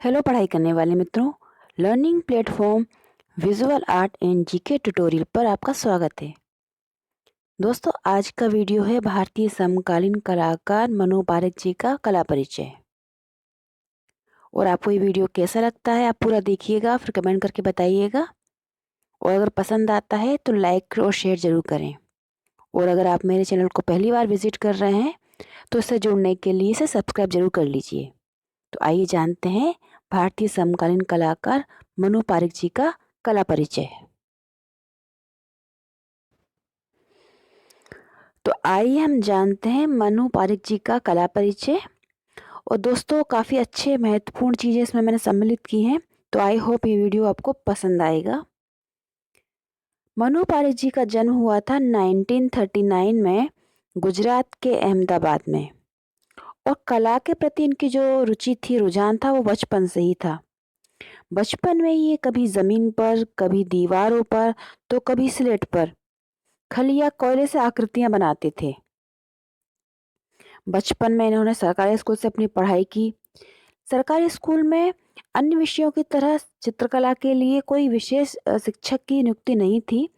Hello पढ़ाई करने वाले मित्रों। Learning platform visual art and GK tutorial पर आपका स्वागत है। दोस्तों, आज का वीडियो है भारतीय समकालीन कलाकार मनु पारेख जी का कला परिचय। और आपको ये वीडियो कैसा लगता है आप पूरा देखिएगा, फिर कमेंट करके बताइएगा। और अगर पसंद आता है तो लाइक और शेयर जरूर करें। और अगर आप मेरे चैनल को पहली बार विजिट कर रहे हैं तो इससे जुड़ने के लिए इसे सब्सक्राइब जरूर कर लीजिए। तो आइए जानते हैं भारतीय समकालीन कलाकार मनु पारेख जी का कला परिचय। तो आइए हम जानते हैं मनु पारेख जी का कला परिचय। और दोस्तों, काफ़ी अच्छे महत्वपूर्ण चीज़ें इसमें मैंने सम्मिलित की हैं, तो आई होप ये वीडियो आपको पसंद आएगा। मनु पारेख जी का जन्म हुआ था 1939 में गुजरात के अहमदाबाद में। और कला के प्रति इनकी जो रुचि थी, रुझान था, वो बचपन से ही था। बचपन में ये कभी ज़मीन पर, कभी दीवारों पर, तो कभी स्लेट पर खली या कोयले से आकृतियां बनाते थे। बचपन में इन्होंने सरकारी स्कूल से अपनी पढ़ाई की। सरकारी स्कूल में अन्य विषयों की तरह चित्रकला के लिए कोई विशेष शिक्षक की नियुक्ति नहीं थी,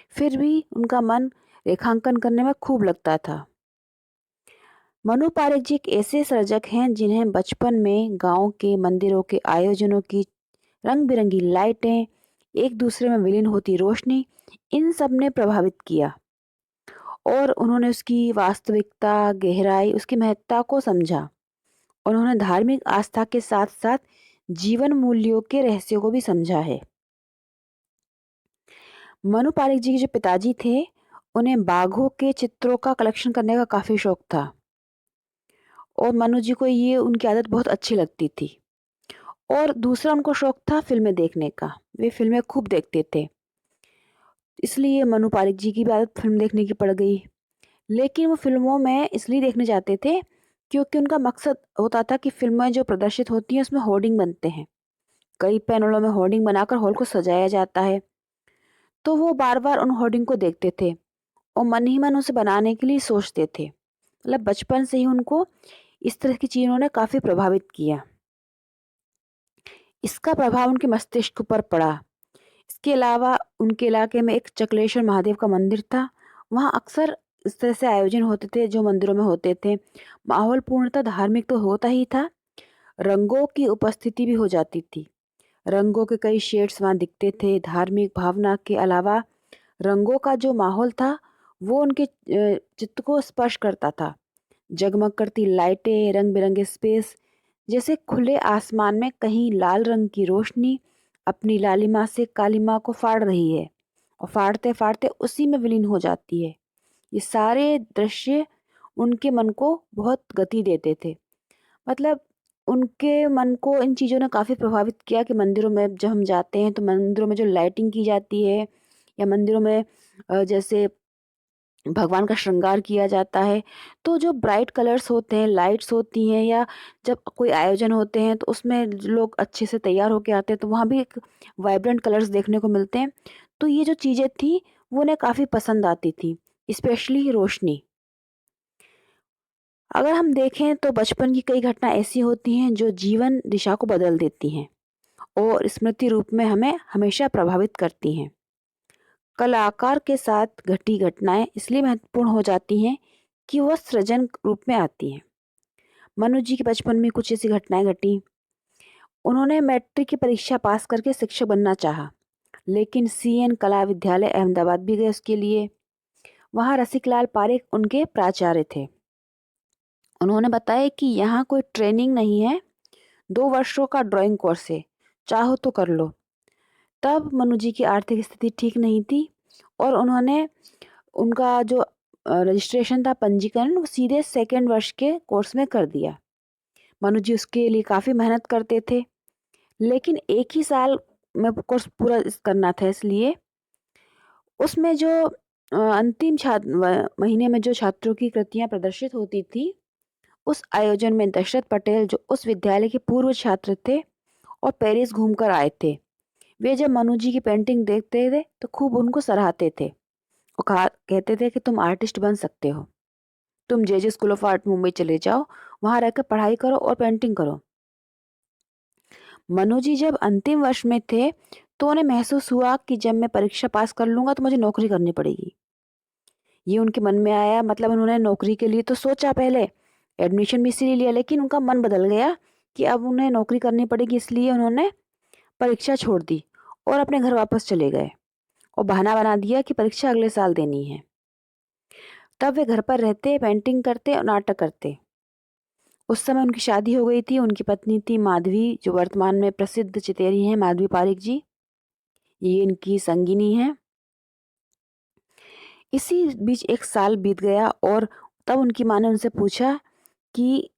फिर भी उनका मन रेखांकन करने में खूब लगता था। मनु पारेख जी एक ऐसे सर्जक हैं जिन्हें बचपन में गांव के मंदिरों के आयोजनों की रंग बिरंगी लाइटें, एक दूसरे में विलीन होती रोशनी, इन सब ने प्रभावित किया। और उन्होंने उसकी वास्तविकता, गहराई, उसकी महत्ता को समझा। उन्होंने धार्मिक आस्था के साथ साथ जीवन मूल्यों के रहस्यों को भी समझा है। मनु पारेख जी के जो पिताजी थे, उन्हें बाघों के चित्रों का कलेक्शन करने का काफ़ी शौक था। और मनु जी को ये उनकी आदत बहुत अच्छी लगती थी। और दूसरा उनको शौक था फिल्में देखने का। वे फिल्में खूब देखते थे, इसलिए मनु पारेख जी की भी आदत फिल्म देखने की पड़ गई। लेकिन वो फिल्मों में इसलिए देखने जाते थे क्योंकि उनका मकसद होता था कि फिल्में जो प्रदर्शित होती हैं उसमें होर्डिंग बनते हैं। कई पैनलों में होर्डिंग बनाकर हॉल को सजाया जाता है। तो वो बार बार उन होर्डिंग को देखते थे और मन ही मन उसे बनाने के लिए सोचते थे। मतलब बचपन से ही उनको इस तरह की चीज़ों ने काफ़ी प्रभावित किया। इसका प्रभाव उनके मस्तिष्क पर पड़ा। इसके अलावा उनके इलाके में एक चकलेश्वर महादेव का मंदिर था। वहाँ अक्सर इस तरह से आयोजन होते थे जो मंदिरों में होते थे। माहौल पूर्णतः धार्मिक तो होता ही था, रंगों की उपस्थिति भी हो जाती थी। रंगों के कई शेड्स वहाँ दिखते थे। धार्मिक भावना के अलावा रंगों का जो माहौल था वो उनके चित्त को स्पर्श करता था। जगमग करती लाइटें, रंग बिरंगे स्पेस, जैसे खुले आसमान में कहीं लाल रंग की रोशनी अपनी लालिमा से कालिमा को फाड़ रही है और फाड़ते फाड़ते उसी में विलीन हो जाती है। ये सारे दृश्य उनके मन को बहुत गति देते थे। मतलब उनके मन को इन चीज़ों ने काफ़ी प्रभावित किया कि मंदिरों में जब हम जाते हैं तो मंदिरों में जो लाइटिंग की जाती है या मंदिरों में जैसे भगवान का श्रृंगार किया जाता है, तो जो ब्राइट कलर्स होते हैं, लाइट्स होती हैं, या जब कोई आयोजन होते हैं तो उसमें लोग अच्छे से तैयार होके आते हैं तो वहाँ भी एक वाइब्रेंट कलर्स देखने को मिलते हैं। तो ये जो चीज़ें थी वो उन्हें काफ़ी पसंद आती थी, स्पेशली रोशनी। अगर हम देखें तो बचपन की कई घटना ऐसी होती हैं जो जीवन दिशा को बदल देती हैं और स्मृति रूप में हमें हमेशा प्रभावित करती हैं। कलाकार के साथ घटी घटनाएं इसलिए महत्वपूर्ण हो जाती हैं कि वह सृजन रूप में आती हैं। मनु जी के बचपन में कुछ ऐसी घटनाएं घटी। उन्होंने मैट्रिक की परीक्षा पास करके शिक्षक बनना चाहा, लेकिन सीएन कला विद्यालय अहमदाबाद भी गए उसके लिए। वहाँ रसिकलाल पारेख उनके प्राचार्य थे। उन्होंने बताया कि यहाँ कोई ट्रेनिंग नहीं है, 2 वर्षों का ड्राइंग कोर्स है, चाहो तो कर लो। तब मनु जी की आर्थिक स्थिति ठीक नहीं थी और उन्होंने उनका जो रजिस्ट्रेशन था, पंजीकरण, वो सीधे सेकेंड वर्ष के कोर्स में कर दिया। मनु जी उसके लिए काफ़ी मेहनत करते थे, लेकिन एक ही साल में कोर्स पूरा करना था, इसलिए उसमें जो अंतिम महीने में जो छात्रों की कृतियां प्रदर्शित होती थी, उस आयोजन में दशरथ पटेल जो उस विद्यालय के पूर्व छात्र थे और पेरिस घूमकर आए थे, वे जब मनु जी की पेंटिंग देखते थे तो खूब उनको सराहते थे और कहते थे कि तुम आर्टिस्ट बन सकते हो, तुम जे स्कूल ऑफ आर्ट मुंबई चले जाओ, वहाँ रहकर पढ़ाई करो और पेंटिंग करो। मनु जी जब अंतिम वर्ष में थे तो उन्हें महसूस हुआ कि जब मैं परीक्षा पास कर लूँगा तो मुझे नौकरी करनी पड़ेगी। ये उनके मन में आया, मतलब उन्होंने नौकरी के लिए तो सोचा पहले, एडमिशन भी इसीलिए लिया, लेकिन उनका मन बदल गया कि अब उन्हें नौकरी करनी पड़ेगी, इसलिए उन्होंने परीक्षा छोड़ दी और अपने घर वापस चले गए और बहाना बना दिया कि परीक्षा अगले साल देनी है। तब वे घर पर रहते, पेंटिंग करते और नाटक करते। उस समय उनकी शादी हो गई थी, उनकी पत्नी थी माधवी, जो वर्तमान में प्रसिद्ध चितेरी हैं, माधवी पारिक जी। ये इनकी संगिनी हैं। इसी बीच 1 साल बीत गया और तब उनकी माँ ने उनसे पूछा कि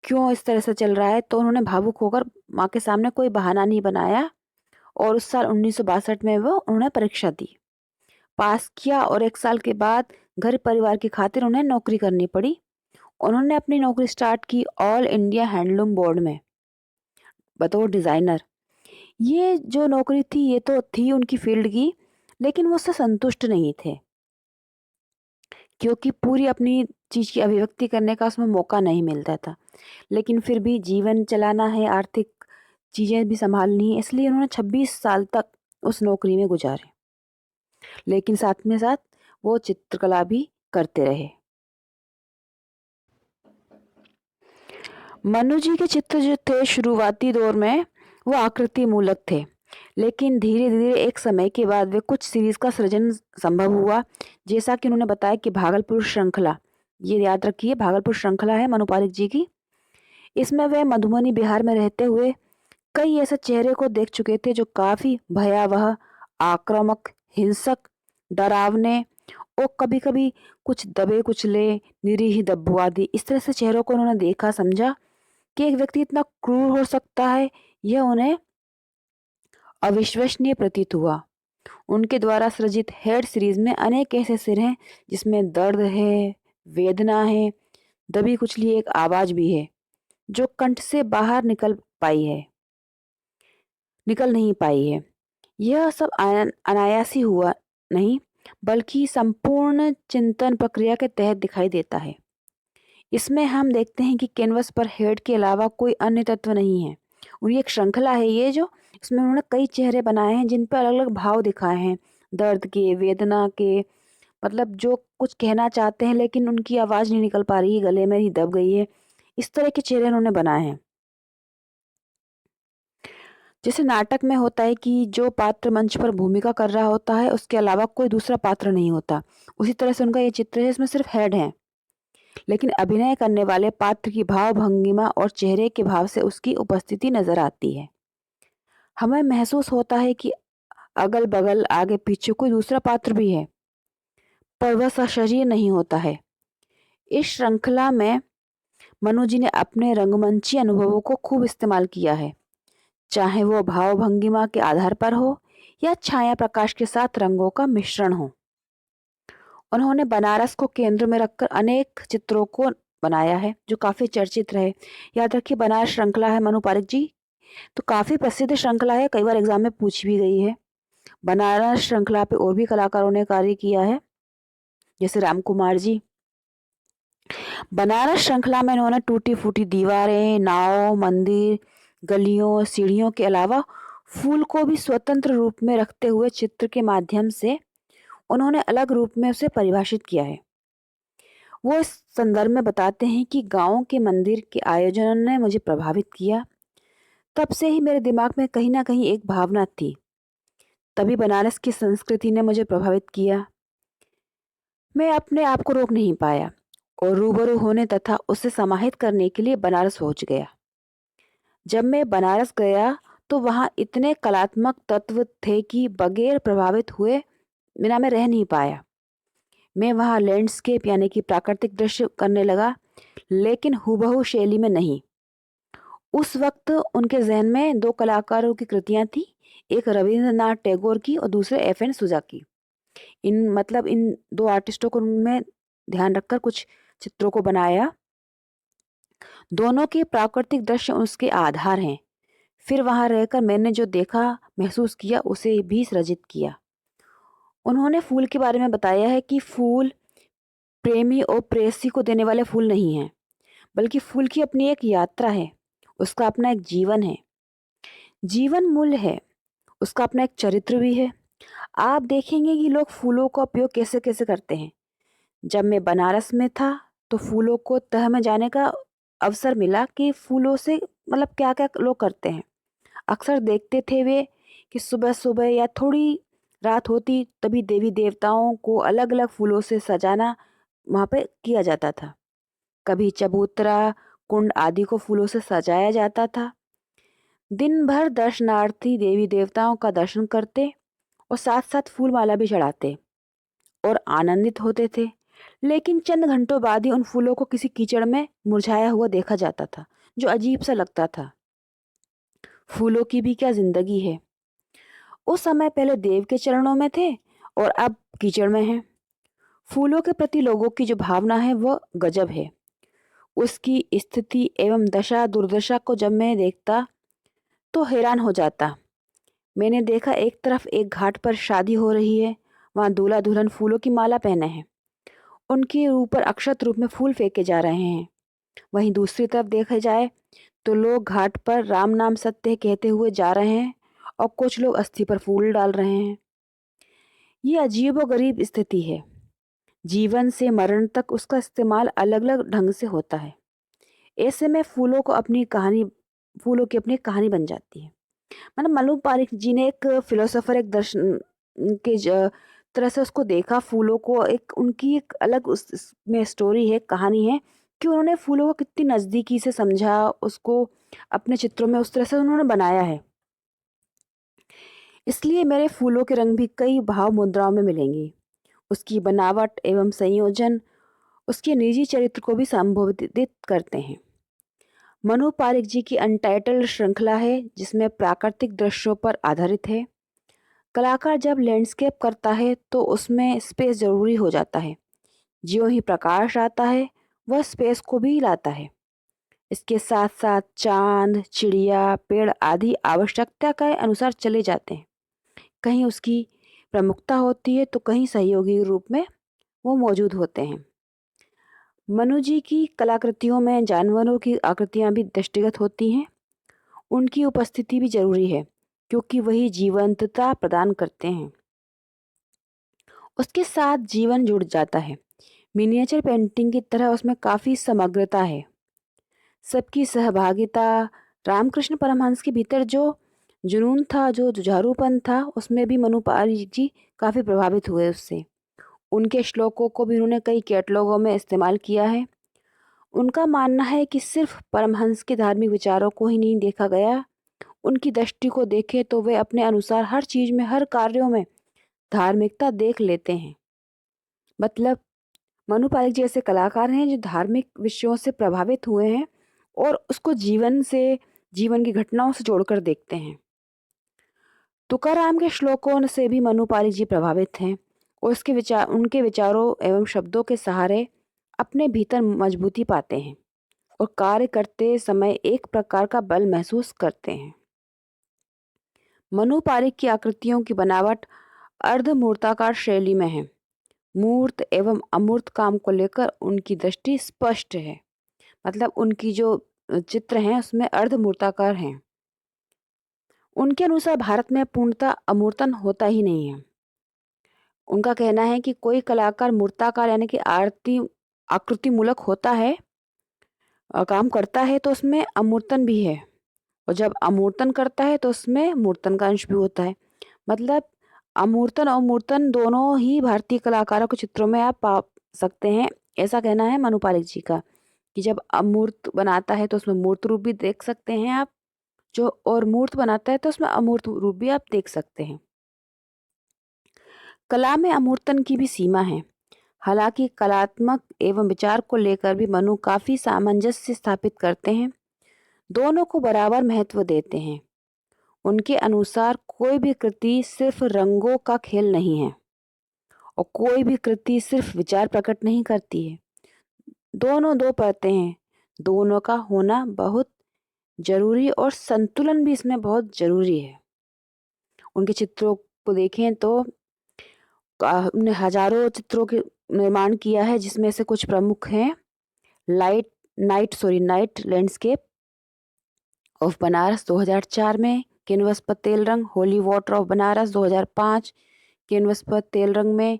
क्यों इस तरह से चल रहा है? तो उन्होंने भावुक होकर माँ के सामने कोई बहाना नहीं बनाया और उस साल 1962 में वो उन्होंने परीक्षा दी, पास किया और 1 साल के बाद घर परिवार की खातिर उन्हें नौकरी करनी पड़ी। उन्होंने अपनी नौकरी स्टार्ट की ऑल इंडिया हैंडलूम बोर्ड में बतौर डिज़ाइनर। ये जो नौकरी थी ये तो थी उनकी फील्ड की, लेकिन वो उससे संतुष्ट नहीं थे, क्योंकि पूरी अपनी चीज़ की अभिव्यक्ति करने का उसमें मौका नहीं मिलता था। लेकिन फिर भी जीवन चलाना है, आर्थिक चीज़ें भी सँभालनी है, इसलिए उन्होंने 26 साल तक उस नौकरी में गुज़ारे। लेकिन साथ में साथ वो चित्रकला भी करते रहे। मनु जी के चित्र जो थे शुरुआती दौर में वो आकृति मूलक थे, लेकिन धीरे-धीरे एक समय के बाद वे कुछ सीरीज़ का सृजन संभव हुआ। जैसा कि उन्होंने बताया कि भागलपुर श्रृंखला, ये याद रखिए भागलपुर श्रृंखला है मनु पारिक जी की। इसमें वे मधुबनी बिहार में रहते हुए कई ऐसे चेहरे को देख चुके थे जो काफ़ी भयावह, आक्रामक, हिंसक, डरावने और कभी-कभी कुछ दबे-कुचले, निरीह दब्बुआदी, इस तरह से चेहरों को उन्होंने देखा, समझा कि एक व्यक्ति इतना क्रूर हो सकता है, यह उन्हें अविश्वसनीय प्रतीत हुआ। उनके द्वारा सृजित हेड सीरीज में अनेक ऐसे सिर हैं जिसमें दर्द है, वेदना है, दबी कुचली एक आवाज़ भी है, जो कंठ से बाहर निकल नहीं पाई है। यह सब अनायास ही हुआ नहीं, बल्कि संपूर्ण चिंतन प्रक्रिया के तहत दिखाई देता है। इसमें हम देखते हैं कि कैनवस पर हेड के अलावा कोई अन्य तत्व नहीं है। उनकी एक श्रृंखला है ये जो, इसमें उन्होंने कई चेहरे बनाए हैं जिन पर अलग-अलग भाव दिखाए हैं, दर्द के, वेदना के, मतलब जो कुछ कहना चाहते हैं लेकिन उनकी आवाज़ नहीं निकल पा रही है, गले में ही दब गई है। इस तरह के चेहरे उन्होंने बनाए हैं। जैसे नाटक में होता है कि जो पात्र मंच पर भूमिका कर रहा होता है, उसके अलावा कोई दूसरा पात्र नहीं होता। उसी तरह से उनका ये चित्र है, इसमें सिर्फ हेड है। लेकिन अभिनय करने वाले पात्र की भाव भंगिमा और चेहरे के भाव से उसकी उपस्थिति नजर आती है। हमें महसूस होता है कि अगल बगल आगे पीछे कोई दूसरा पात्र भी है, पर वह सशरीर नहीं होता है। इस श्रृंखला में मनु जी ने अपने रंगमंची अनुभवों को खूब इस्तेमाल किया है, चाहे वो भाव भंगिमा के आधार पर हो या छाया प्रकाश के साथ रंगों का मिश्रण हो। उन्होंने बनारस को केंद्र में रखकर अनेक चित्रों को बनाया है जो काफ़ी चर्चित रहे। याद रखिए बनारस श्रृंखला है मनु पारिक जी, तो काफ़ी प्रसिद्ध श्रृंखला है, कई बार एग्जाम में पूछ भी गई है। बनारस श्रृंखला पे और भी कलाकारों ने कार्य किया है, जैसे राम कुमार जी। बनारस श्रृंखला में इन्होंने टूटी फूटी दीवारें, नाव, मंदिर, गलियों, सीढ़ियों के अलावा फूल को भी स्वतंत्र रूप में रखते हुए चित्र के माध्यम से उन्होंने अलग रूप में उसे परिभाषित किया है। वो इस संदर्भ में बताते हैं कि गाँव के मंदिर के आयोजन ने मुझे प्रभावित किया। तब से ही मेरे दिमाग में कहीं न कहीं एक भावना थी। तभी बनारस की संस्कृति ने मुझे प्रभावित किया। मैं अपने आप को रोक नहीं पाया और रूबरू होने तथा उसे समाहित करने के लिए बनारस पहुंच गया। जब मैं बनारस गया तो वहाँ इतने कलात्मक तत्व थे कि बगैर प्रभावित हुए बिना मैं रह नहीं पाया। मैं वहाँ लैंडस्केप यानी कि प्राकृतिक दृश्य करने लगा, लेकिन हूबहू शैली में नहीं। उस वक्त उनके ज़हन में 2 कलाकारों की कृतियाँ थी, एक रवींद्रनाथ टैगोर की और दूसरे एफ.एन. सुजा की। इन 2 आर्टिस्टों को उनमें ध्यान रखकर कुछ चित्रों को बनाया। दोनों के प्राकृतिक दृश्य उसके आधार हैं। फिर वहाँ रहकर मैंने जो देखा, महसूस किया, उसे भी सृजित किया। उन्होंने फूल के बारे में बताया है कि फूल प्रेमी और प्रेयसी को देने वाले फूल नहीं हैं, बल्कि फूल की अपनी एक यात्रा है, उसका अपना एक जीवन है। जीवन मूल्य है, उसका अपना एक चरित्र भी है। आप देखेंगे कि लोग फूलों का उपयोग कैसे कैसे करते हैं। जब मैं बनारस में था तो फूलों को तह में जाने का अवसर मिला कि फूलों से मतलब क्या क्या लोग करते हैं। अक्सर देखते थे वे कि सुबह सुबह या थोड़ी रात होती तभी देवी देवताओं को अलग अलग फूलों से सजाना वहाँ पे किया जाता था। कभी चबूतरा, कुंड आदि को फूलों से सजाया जाता था। दिन भर दर्शनार्थी देवी देवताओं का दर्शन करते और साथ साथ फूल माला भी चढ़ाते और आनंदित होते थे। लेकिन चंद घंटों बाद ही उन फूलों को किसी कीचड़ में मुरझाया हुआ देखा जाता था, जो अजीब सा लगता था। फूलों की भी क्या जिंदगी है। उस समय पहले देव के चरणों में थे और अब कीचड़ में हैं। फूलों के प्रति लोगों की जो भावना है वह गजब है। उसकी स्थिति एवं दशा दुर्दशा को जब मैं देखता तो हैरान हो जाता। मैंने देखा एक तरफ एक घाट पर शादी हो रही है, वहां दूल्हा दुल्हन फूलों की माला पहने हैं, उनके ऊपर अक्षत रूप में फूल फेंके जा रहे हैं। वहीं दूसरी तरफ देखा जाए तो लोग घाट पर राम नाम सत्य कहते हुए जा रहे हैं और कुछ लोग अस्थि पर फूल डाल रहे हैं। ये अजीब व गरीब स्थिति है। जीवन से मरण तक उसका इस्तेमाल अलग अलग ढंग से होता है। ऐसे में फूलों की अपनी कहानी बन जाती है। मतलब मल्लू पारिक जी ने एक फिलोसोफर, एक दर्शन के तरह से उसको देखा। फूलों को एक उनकी एक अलग उसमें स्टोरी है, कहानी है कि उन्होंने फूलों को कितनी नज़दीकी से समझा, उसको अपने चित्रों में उस तरह से उन्होंने बनाया है। इसलिए मेरे फूलों के रंग भी कई भाव मुद्राओं में मिलेंगे। उसकी बनावट एवं संयोजन उसके निजी चरित्र को भी संबोधित करते हैं। मनु पारिक जी की अनटाइटल्ड श्रृंखला है जिसमें प्राकृतिक दृश्यों पर आधारित है। कलाकार जब लैंडस्केप करता है तो उसमें स्पेस जरूरी हो जाता है। ज्यों ही प्रकाश आता है वह स्पेस को भी लाता है। इसके साथ साथ चांद, चिड़िया, पेड़ आदि आवश्यकता के अनुसार चले जाते हैं। कहीं उसकी प्रमुखता होती है तो कहीं सहयोगी रूप में वो मौजूद होते हैं। मनु जी की कलाकृतियों में जानवरों की आकृतियां भी दृष्टिगत होती हैं। उनकी उपस्थिति भी जरूरी है क्योंकि वही जीवंतता प्रदान करते हैं। उसके साथ जीवन जुड़ जाता है। मिनिएचर पेंटिंग की तरह उसमें काफी समग्रता है, सबकी सहभागिता। रामकृष्ण परमहंस के भीतर जो जुनून था, जो जुझारूपन था, उसमें भी मनु पारिक जी काफी प्रभावित हुए उससे। उनके श्लोकों को भी उन्होंने कई कैटलॉगों में इस्तेमाल किया है। उनका मानना है कि सिर्फ परमहंस के धार्मिक विचारों को ही नहीं देखा गया, उनकी दृष्टि को देखे तो वे अपने अनुसार हर चीज में, हर कार्यों में धार्मिकता देख लेते हैं। मतलब मनु पारिक जी ऐसे कलाकार हैं जो धार्मिक विषयों से प्रभावित हुए हैं और उसको जीवन से, जीवन की घटनाओं से जोड़कर देखते हैं। तुकाराम के श्लोकों से भी मनु पारिक जी प्रभावित हैं और उनके विचारों एवं शब्दों के सहारे अपने भीतर मजबूती पाते हैं और कार्य करते समय एक प्रकार का बल महसूस करते हैं। मनु पारिक की आकृतियों की बनावट अर्धमूर्ताकार शैली में है। मूर्त एवं अमूर्त काम को लेकर उनकी दृष्टि स्पष्ट है। मतलब उनकी जो चित्र हैं उसमें अर्धमूर्ताकार हैं। उनके अनुसार भारत में पूर्णतः अमूर्तन होता ही नहीं है। उनका कहना है कि कोई कलाकार मूर्ताकार यानी कि आकृति मूलक होता है, काम करता है तो उसमें अमूर्तन भी है, और जब अमूर्तन करता है तो उसमें मूर्तन का अंश भी होता है। मतलब अमूर्तन और मूर्तन दोनों ही भारतीय कलाकारों के चित्रों में आप पा सकते हैं। ऐसा कहना है मनु पारिक जी का कि जब अमूर्त बनाता है तो उसमें मूर्त रूप भी देख सकते हैं आप, जो और मूर्त बनाता है तो उसमें अमूर्त रूप भी आप देख सकते हैं। कला में अमूर्तन की भी सीमा है। हालांकि कलात्मक एवं विचार को लेकर भी मनु काफी सामंजस्य स्थापित करते हैं, दोनों को बराबर महत्व देते हैं। उनके अनुसार कोई भी कृति सिर्फ रंगों का खेल नहीं है और कोई भी कृति सिर्फ विचार प्रकट नहीं करती है। दोनों दो परतें हैं, दोनों का होना बहुत जरूरी और संतुलन भी इसमें बहुत जरूरी है। उनके चित्रों को देखें तो उन्होंने हजारों चित्रों के निर्माण किया है जिसमें से कुछ प्रमुख हैं नाइट लैंडस्केप ऑफ बनारस 2004 में, कैनवस पर तेल रंग। Holy water of Banaras 2005 canvas पर तेल रंग में।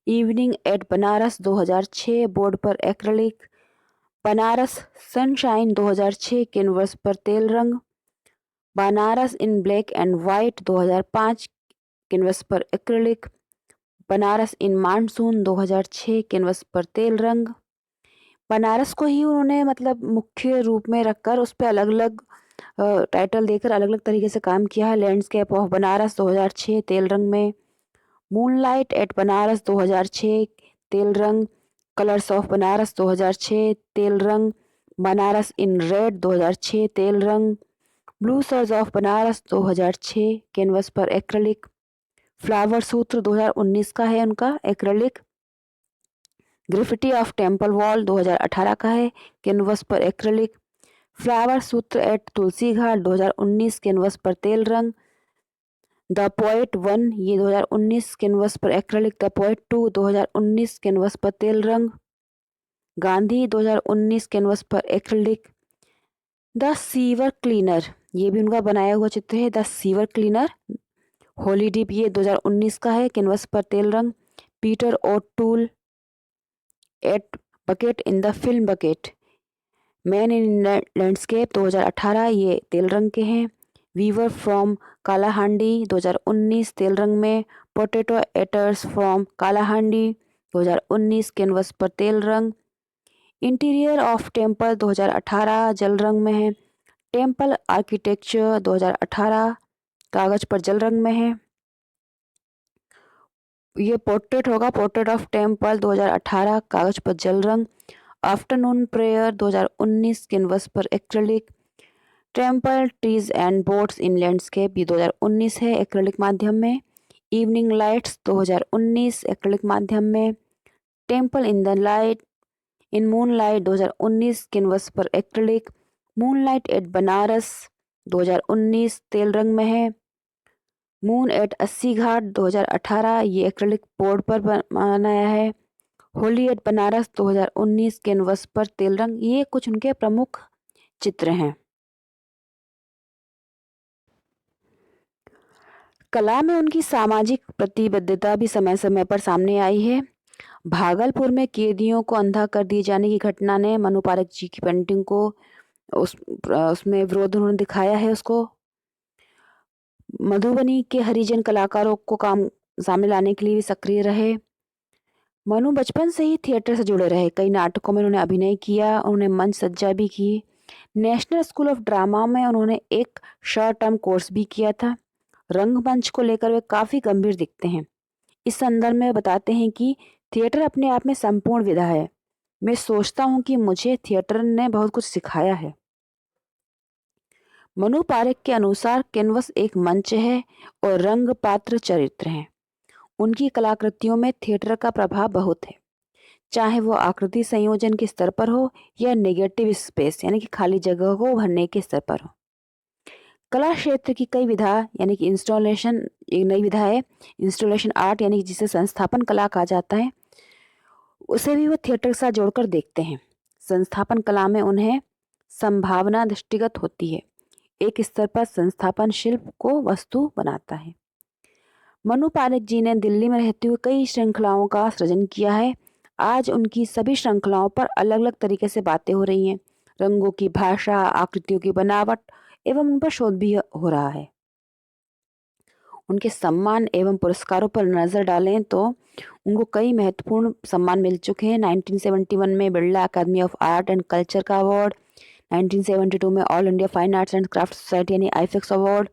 इवनिंग एट बनारस 2006 बोर्ड पर एक्रेलिक। बनारस सनशाइन 2006 कैनवस पर तेल रंग। बनारस इन ब्लैक एंड वाइट 2005 कैनवस पर एक्रेलिक। बनारस इन मानसून 2006 कैनवस पर तेल रंग। बनारस को ही उन्होंने मतलब मुख्य रूप में रखकर उस पर अलग अलग टाइटल देकर अलग अलग तरीके से काम किया है। लैंडस्केप ऑफ बनारस 2006 तेल रंग में। मूनलाइट एट बनारस 2006 तेल रंग। कलर्स ऑफ बनारस 2006 तेल रंग। बनारस इन रेड 2006 तेल रंग। Blue surge of Banaras 2006 canvas पर एक्रेलिक। फ्लावर सूत्र 2019 का है उनका एक्रेलिक। ग्रिफिटी ऑफ टेम्पल वॉल 2018 का है कैनवस पर एक्रेलिक। फ्लावर सूत्र एट तुलसी घाट 2019 कैनवस पर तेल रंग। द पोएट 1 ये 2019 कैनवस पर एक्रेलिक। द पोएट 2 2019 कैनवस पर तेल रंग। गांधी 2019 कैनवस पर एक्रेलिक। द सीवर क्लीनर ये भी उनका बनाया हुआ चित्र है। The sewer cleaner. Holy deep ये 2019 का है कैनवस पर तेल रंग। Peter O'Toole at bucket in the film bucket. Man in landscape 2018 ये तेल रंग के हैं। वीवर फ्रॉम कालाहांडी 2019 तेल रंग में। पोटैटो एटर्स फ्रॉम कालाहांडी 2019 कैनवस पर तेल रंग। इंटीरियर ऑफ टेम्पल 2018 जल रंग में है। टेम्पल आर्किटेक्चर 2018 कागज पर जल रंग में है। ये पोर्ट्रेट होगा, पोर्ट्रेट ऑफ टेम्पल 2018 कागज पर जल रंग। आफ्टरनून प्रेयर 2019 कैनवस पर acrylic. Temple trees and boats in landscape ये 2019 है एक्रेलिक माध्यम में। इवनिंग लाइट्स 2019 एक्रेलिक माध्यम में। Temple in the light in moonlight 2019 canvas पर एक्रेलिक। मूनलाइट एट बनारस 2019 तेल रंग में है। मून एट अस्सी घाट 2018 ये एक्रेलिक बोर्ड पर बनाया है। होली एट बनारस 2019 कैनवस पर तेल रंग। ये कुछ उनके प्रमुख चित्र हैं। कला में उनकी सामाजिक प्रतिबद्धता भी समय समय पर सामने आई है। भागलपुर में कैदियों को अंधा कर दिए जाने की घटना ने मनु पारेख जी की पेंटिंग को उसमें विरोध उन्होंने दिखाया है उसको। मधुबनी के हरिजन कलाकारों को काम सामने लाने के लिए भी सक्रिय रहे। मनु बचपन से ही थिएटर से जुड़े रहे। कई नाटकों में उन्होंने अभिनय किया, उन्होंने मंच सज्जा भी की। नेशनल स्कूल ऑफ ड्रामा में उन्होंने एक शॉर्ट टर्म कोर्स भी किया था। रंगमंच को लेकर वे काफ़ी गंभीर दिखते हैं। इस संदर्भ में बताते हैं कि थिएटर अपने आप में संपूर्ण विधा है। मैं सोचता हूँ कि मुझे थिएटर ने बहुत कुछ सिखाया है। मनु पारेख के अनुसार कैनवस एक मंच है और रंग पात्र चरित्र हैं। उनकी कलाकृतियों में थिएटर का प्रभाव बहुत है, चाहे वो आकृति संयोजन के स्तर पर हो या नेगेटिव स्पेस यानी कि खाली जगह को भरने के स्तर पर हो। कला क्षेत्र की कई विधा यानी कि इंस्टॉलेशन एक नई विधा है। इंस्टॉलेशन आर्ट यानी कि जिसे संस्थापन कला कहा जाता है, उसे भी वो थिएटर के साथ जोड़कर देखते हैं। संस्थापन कला में उन्हें संभावना दृष्टिगत होती है। एक स्तर पर संस्थापन शिल्प को वस्तु बनाता है। मनु पारेख जी ने दिल्ली में रहते हुए कई श्रृंखलाओं का सृजन किया है। आज उनकी सभी श्रृंखलाओं पर अलग अलग तरीके से बातें हो रही हैं। रंगों की भाषा, आकृतियों की बनावट एवं उन पर शोध भी हो रहा है। उनके सम्मान एवं पुरस्कारों पर नजर डालें तो उनको कई महत्वपूर्ण सम्मान मिल चुके हैं। 1971 में बिरला अकादमी ऑफ आर्ट एंड कल्चर का अवार्ड, 1972 में all India fine arts and craft society यानी आईफेक्स अवार्ड,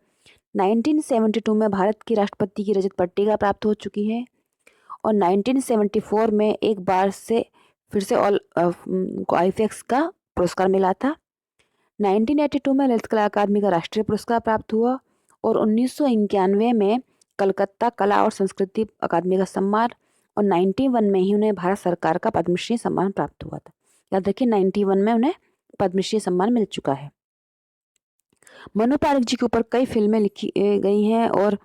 1972 में भारत की राष्ट्रपति की रजत पट्टिका प्राप्त हो चुकी है और 1974 में एक बार से फिर से ऑल आईफेक्स का पुरस्कार मिला था। 1982 में ललित कला अकादमी का राष्ट्रीय पुरस्कार प्राप्त हुआ और 1991 में कलकत्ता कला और संस्कृति अकादमी का सम्मान और 91 में ही उन्हें भारत सरकार का पद्मश्री सम्मान प्राप्त हुआ था। याद रखिए 91 में उन्हें पद्मश्री सम्मान मिल चुका है। मनु पारेख जी के ऊपर कई फिल्में लिखी गई हैं और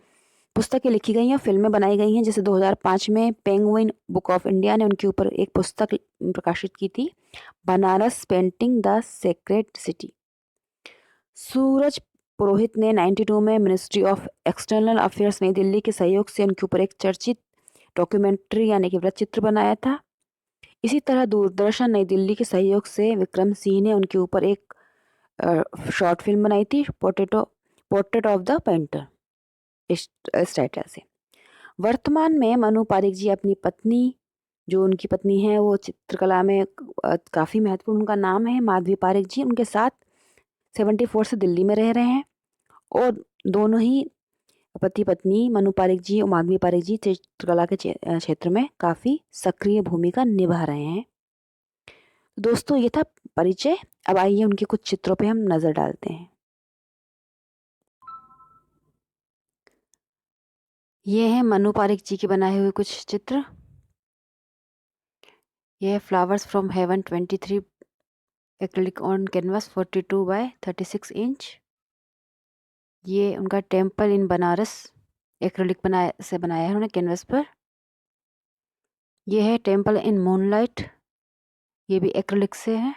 पुस्तकें लिखी गई हैं, फिल्में बनाई गई हैं। जैसे 2005 में पेंगुइन बुक ऑफ इंडिया ने उनके ऊपर एक पुस्तक प्रकाशित की थी, Banaras painting the sacred city. Suraj Purohit ने 92 में मिनिस्ट्री ऑफ एक्सटर्नल अफेयर्स नई दिल्ली के सहयोग से उनके ऊपर एक चर्चित डॉक्यूमेंट्री यानी कि वृत्तचित्र बनाया था। इसी तरह दूरदर्शन नई दिल्ली के सहयोग से विक्रम सिंह ने उनके ऊपर एक शॉर्ट फिल्म बनाई थी, पोर्ट्रेट ऑफ द पेंटर, इस टाइटल से। वर्तमान में मनु पारिक जी अपनी पत्नी, जो उनकी पत्नी है वो चित्रकला में काफ़ी महत्वपूर्ण उनका नाम है माधवी पारिक जी, उनके साथ 74 से दिल्ली में रह रहे हैं और दोनों ही पति पत्नी मनु पारिक जी और माधवी पारिक जी चित्रकला के क्षेत्र में काफ़ी सक्रिय भूमिका निभा रहे हैं। दोस्तों ये था परिचय। अब आइए उनके कुछ चित्रों पे हम नज़र डालते हैं। ये हैं मनु पारिक जी के बनाए हुए कुछ चित्र। ये है flowers from heaven 23 acrylic on canvas 42 by 36 inch. ये उनका टेम्पल इन बनारस एक्रिलिक से बनाया है उन्होंने कैनवास पर। ये है टेम्पल इन मूनलाइट, ये भी एक्रिलिक से है।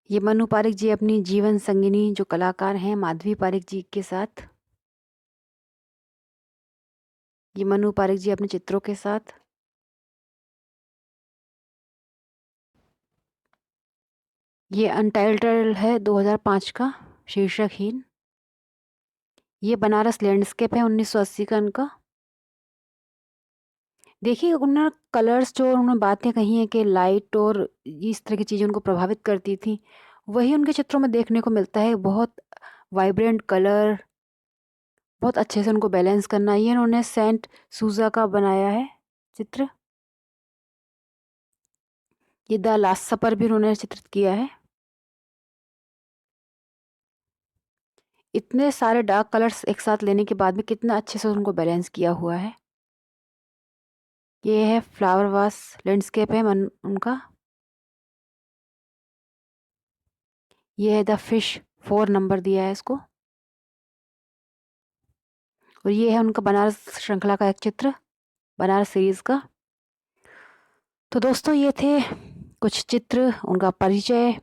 ये मनु पारिक जी अपनी जीवन संगिनी जो कलाकार हैं माधवी पारिक जी के साथ, ये मनु पारिक जी अपने चित्रों के साथ। ये अनटाइटल्ड है 2005 का, शीर्षकहीन। ये बनारस लैंडस्केप है 1980 का इनका। देखिए उन्होंने कलर्स जो उन्होंने बातें कही हैं कि लाइट और इस तरह की चीज़ें उनको प्रभावित करती थी, वही उनके चित्रों में देखने को मिलता है। बहुत वाइब्रेंट कलर, बहुत अच्छे से उनको बैलेंस करना। ये उन्होंने सेंट सूजा का बनाया है चित्र। ये द लास्ट सपर भी उन्होंने चित्रित किया है। इतने सारे डार्क कलर्स एक साथ लेने के बाद भी कितना अच्छे से उनको बैलेंस किया हुआ है। ये है फ्लावर वास लैंडस्केप है उनका। ये है द फिश 4 नंबर दिया है इसको। और ये है उनका बनारस श्रृंखला का एक चित्र, बनारस सीरीज का। तो दोस्तों ये थे कुछ चित्र, उनका परिचय,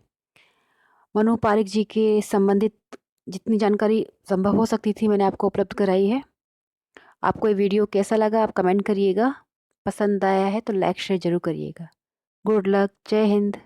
मनु पारिक जी के संबंधित जितनी जानकारी संभव हो सकती थी मैंने आपको उपलब्ध कराई है। आपको ये वीडियो कैसा लगा आप कमेंट करिएगा। पसंद आया है तो लाइक शेयर जरूर करिएगा। गुड लक, जय हिंद।